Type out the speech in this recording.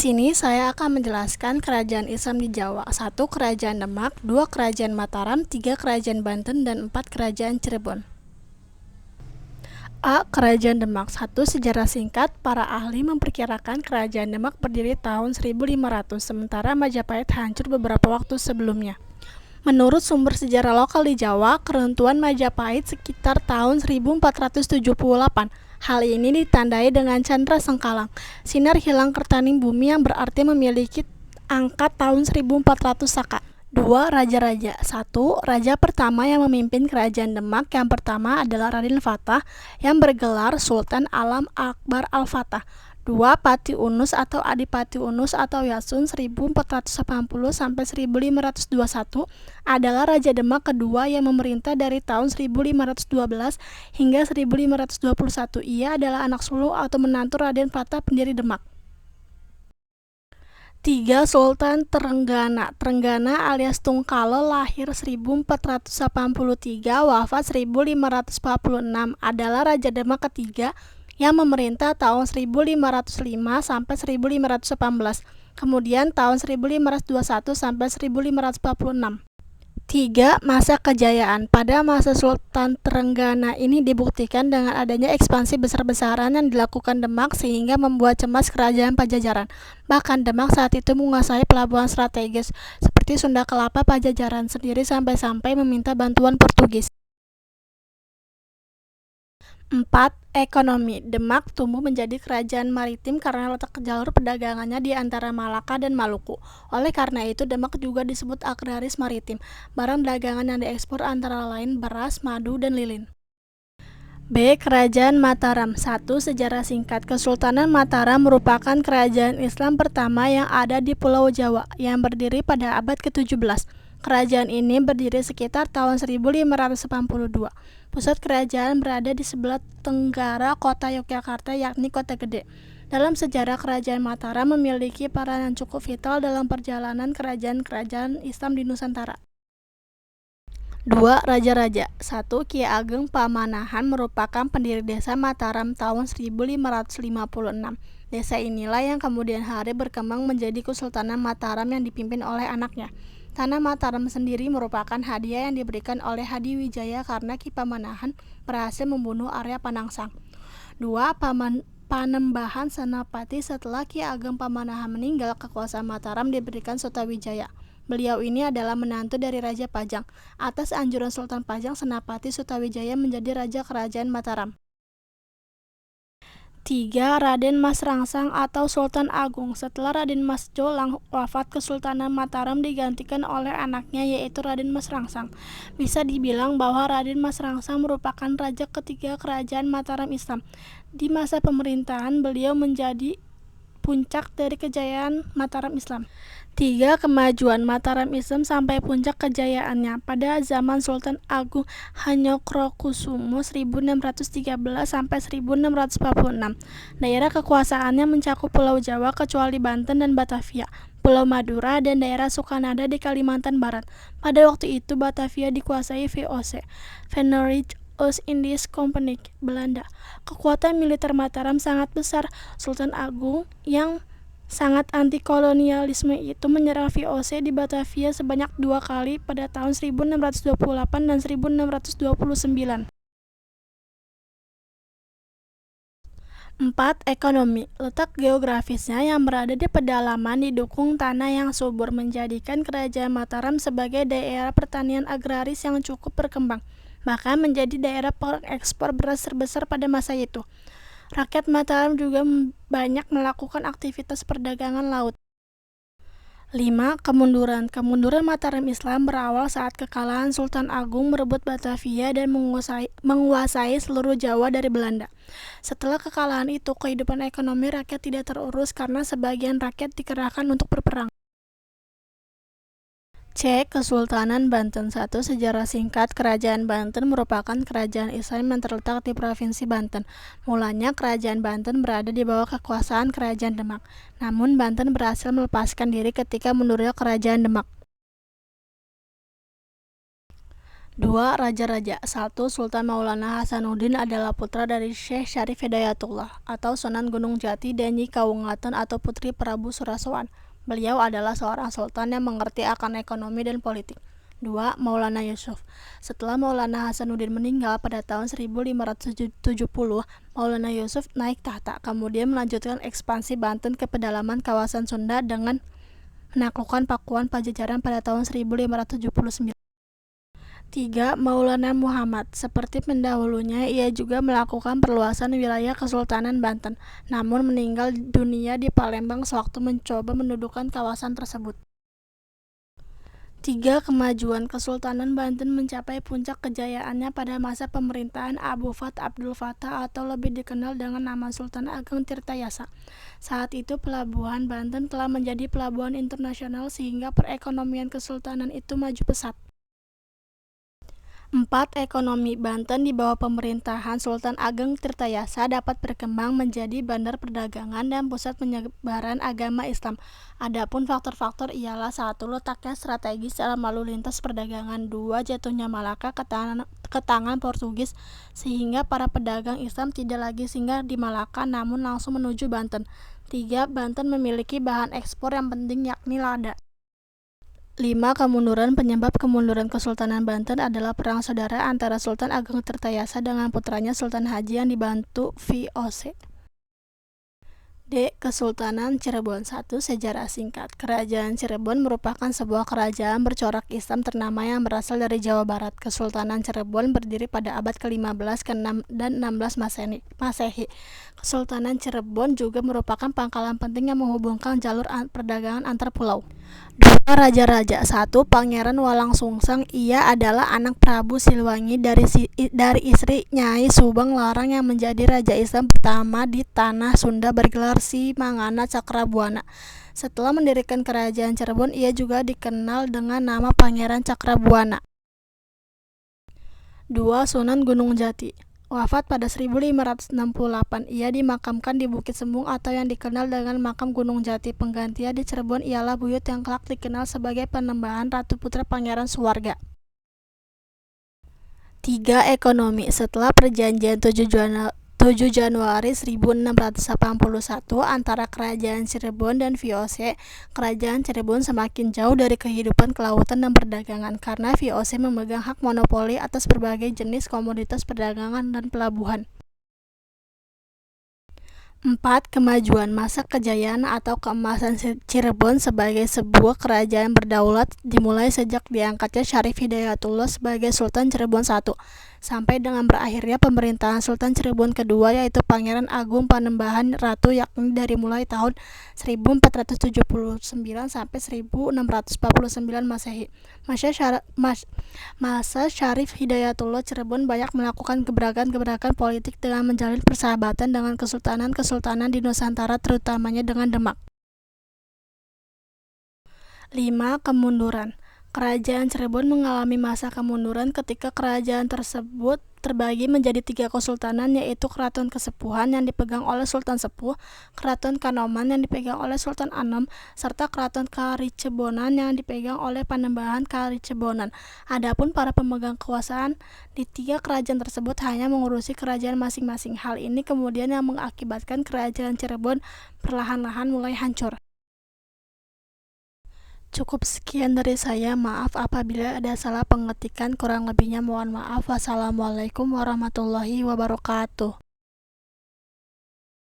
sini saya akan menjelaskan kerajaan Islam di Jawa. 1. Kerajaan Demak, 2. Kerajaan Mataram, 3. Kerajaan Banten, dan 4. Kerajaan Cirebon. A. Kerajaan Demak. 1. Sejarah singkat. Para ahli memperkirakan kerajaan Demak berdiri tahun 1500, sementara Majapahit hancur beberapa waktu sebelumnya. Menurut sumber sejarah lokal di Jawa, keruntuhan Majapahit sekitar tahun 1478. Hal ini ditandai dengan candra sengkalang, sinar hilang kertaning bumi yang berarti memiliki angka tahun 1400 Saka. 2. Raja-raja. 1. Raja pertama yang memimpin kerajaan Demak yang pertama adalah Raden Fatah yang bergelar Sultan Alam Akbar Al-Fatah. 2. Pati Unus atau Adipati Unus atau Yasun 1480-1521 adalah Raja Demak kedua yang memerintah dari tahun 1512 hingga 1521. Ia adalah anak sulung atau menantu Raden Fatah pendiri Demak. 3. Sultan Trenggana. Trenggana alias Tungkalo lahir 1483, wafat 1546, adalah Raja Demak ketiga yang memerintah tahun 1505 sampai 1518, kemudian tahun 1521 sampai 1546. 3. Masa kejayaan. Pada masa Sultan Trenggana ini dibuktikan dengan adanya ekspansi besar-besaran yang dilakukan Demak sehingga membuat cemas kerajaan Pajajaran. Bahkan Demak saat itu menguasai pelabuhan strategis seperti Sunda Kelapa. Pajajaran sendiri sampai-sampai meminta bantuan Portugis. 4. Ekonomi. Demak tumbuh menjadi kerajaan maritim karena letak jalur perdagangannya di antara Malaka dan Maluku. Oleh karena itu, Demak juga disebut agraris maritim. Barang dagangan yang diekspor antara lain beras, madu, dan lilin. B. Kerajaan Mataram. 1. Sejarah singkat. Kesultanan Mataram merupakan kerajaan Islam pertama yang ada di Pulau Jawa, yang berdiri pada abad ke-17. Kerajaan ini berdiri sekitar tahun 1582. Pusat kerajaan berada di sebelah tenggara kota Yogyakarta, yakni Kota Gede. Dalam sejarah, kerajaan Mataram memiliki peran yang cukup vital dalam perjalanan kerajaan-kerajaan Islam di Nusantara. 2. Raja-raja. 1. Ki Ageng Pamanahan merupakan pendiri desa Mataram tahun 1556. Desa inilah yang kemudian hari berkembang menjadi Kesultanan Mataram yang dipimpin oleh anaknya. Tanah Mataram sendiri merupakan hadiah yang diberikan oleh Hadiwijaya karena Ki Pamanahan berhasil membunuh Arya Panangsang. 2. Panembahan Senapati. Setelah Ki Ageng Pamanahan meninggal, kekuasaan Mataram diberikan Sutawijaya. Beliau ini adalah menantu dari Raja Pajang. Atas anjuran Sultan Pajang, Senapati Sutawijaya menjadi Raja Kerajaan Mataram. 3. Raden Mas Rangsang atau Sultan Agung. Setelah Raden Mas Jolang wafat, Kesultanan Mataram digantikan oleh anaknya, yaitu Raden Mas Rangsang. Bisa dibilang bahwa Raden Mas Rangsang merupakan raja ketiga kerajaan Mataram Islam. Di masa pemerintahan beliau menjadi puncak dari kejayaan Mataram Islam. 3. Kemajuan Mataram Islam sampai puncak kejayaannya pada zaman Sultan Agung Hanyokrokusumo 1613 sampai 1646. Daerah kekuasaannya mencakup Pulau Jawa kecuali Banten dan Batavia, Pulau Madura, dan daerah Sukanada di Kalimantan Barat. Pada waktu itu Batavia dikuasai VOC, Venerage Oost-Indies Company, Belanda. Kekuatan militer Mataram sangat besar. Sultan Agung yang sangat anti-kolonialisme itu menyerang VOC di Batavia sebanyak 2 kali pada tahun 1628 dan 1629. 4. Ekonomi. Letak geografisnya yang berada di pedalaman didukung tanah yang subur menjadikan kerajaan Mataram sebagai daerah pertanian agraris yang cukup berkembang, bahkan menjadi daerah pengekspor beras terbesar pada masa itu. Rakyat Mataram juga banyak melakukan aktivitas perdagangan laut. 5. Kemunduran. Kemunduran Mataram Islam berawal saat kekalahan Sultan Agung merebut Batavia dan menguasai seluruh Jawa dari Belanda. Setelah kekalahan itu, kehidupan ekonomi rakyat tidak terurus karena sebagian rakyat dikerahkan untuk berperang. C. Kesultanan Banten. 1. Sejarah singkat. Kerajaan Banten merupakan kerajaan Islam yang terletak di Provinsi Banten. Mulanya kerajaan Banten berada di bawah kekuasaan kerajaan Demak. Namun Banten berhasil melepaskan diri ketika mundurnya kerajaan Demak. 2. Raja-raja. 1. Sultan Maulana Hasanuddin adalah putra dari Syekh Syarif Hidayatullah atau Sunan Gunung Jati dan Nyi Kawungatan atau Putri Prabu Surasowan. Beliau adalah seorang sultan yang mengerti akan ekonomi dan politik. 2. Maulana Yusuf. Setelah Maulana Hasanuddin meninggal pada tahun 1570, Maulana Yusuf naik tahta, kemudian melanjutkan ekspansi Banten ke pedalaman kawasan Sunda dengan menaklukkan Pakuan Pajajaran pada tahun 1579. 3. Maulana Muhammad. Seperti pendahulunya, ia juga melakukan perluasan wilayah Kesultanan Banten, namun meninggal dunia di Palembang sewaktu mencoba mendudukan kawasan tersebut. 3. Kemajuan Kesultanan Banten mencapai puncak kejayaannya pada masa pemerintahan Abu Fath Abdul Fattah atau lebih dikenal dengan nama Sultan Ageng Tirtayasa. Saat itu pelabuhan Banten telah menjadi pelabuhan internasional sehingga perekonomian kesultanan itu maju pesat. 4. Ekonomi Banten di bawah pemerintahan Sultan Ageng Tirtayasa dapat berkembang menjadi bandar perdagangan dan pusat penyebaran agama Islam. Adapun faktor-faktor ialah 1. Letaknya strategis dalam lalu lintas perdagangan. 2. Jatuhnya Malaka ke tangan Portugis sehingga para pedagang Islam tidak lagi singgah di Malaka namun langsung menuju Banten. 3. Banten memiliki bahan ekspor yang penting yakni lada. 5. Kemunduran. Penyebab kemunduran Kesultanan Banten adalah perang saudara antara Sultan Ageng Tirtayasa dengan putranya Sultan Haji yang dibantu VOC. D. Kesultanan Cirebon. 1. Sejarah singkat. Kerajaan Cirebon merupakan sebuah kerajaan bercorak Islam ternama yang berasal dari Jawa Barat. Kesultanan Cirebon berdiri pada abad ke-15 dan 16 Masehi. Kesultanan Cirebon juga merupakan pangkalan penting yang menghubungkan jalur perdagangan antar pulau. 2. Raja-raja. 1. Pangeran Walangsungsang. Ia adalah anak Prabu Siliwangi dari istri Nyai Subang Larang yang menjadi raja Islam pertama di tanah Sunda bergelar Simangana Cakrabuana. Setelah mendirikan kerajaan Cirebon, ia juga dikenal dengan nama Pangeran Cakrabuana. 2. Sunan Gunung Jati. Wafat pada 1568, ia dimakamkan di Bukit Sembung atau yang dikenal dengan Makam Gunung Jati. Penggantinya di Cirebon ialah buyut yang kelak dikenal sebagai Panembahan Ratu Putra Pangeran Suwarga. 3. Ekonomi. Setelah perjanjian 7 Januari 1681 antara Kerajaan Cirebon dan VOC, Kerajaan Cirebon semakin jauh dari kehidupan kelautan dan perdagangan karena VOC memegang hak monopoli atas berbagai jenis komoditas perdagangan dan pelabuhan. 4. Kemajuan. Masa kejayaan atau keemasan Cirebon sebagai sebuah kerajaan berdaulat dimulai sejak diangkatnya Syarif Hidayatullah sebagai Sultan Cirebon I sampai dengan berakhirnya pemerintahan Sultan Cirebon kedua yaitu Pangeran Agung Panembahan Ratu yakni dari mulai tahun 1479 sampai 1649 Masehi. Masa Syarif Hidayatullah Cirebon banyak melakukan gebrakan-gebrakan politik dengan menjalin persahabatan dengan kesultanan di Nusantara terutamanya dengan Demak. 5. Kemunduran. Kerajaan Cirebon mengalami masa kemunduran ketika kerajaan tersebut terbagi menjadi 3 kesultanan yaitu Keraton Kesepuhan yang dipegang oleh Sultan Sepuh, Keraton Kanoman yang dipegang oleh Sultan Anom, serta Keraton Karicebonan yang dipegang oleh Panembahan Karicebonan. Adapun para pemegang kekuasaan di 3 kerajaan tersebut hanya mengurusi kerajaan masing-masing. Hal ini kemudian yang mengakibatkan kerajaan Cirebon perlahan-lahan mulai hancur. Cukup sekian dari saya, maaf apabila ada salah pengetikan, kurang lebihnya mohon maaf. Wassalamualaikum warahmatullahi wabarakatuh.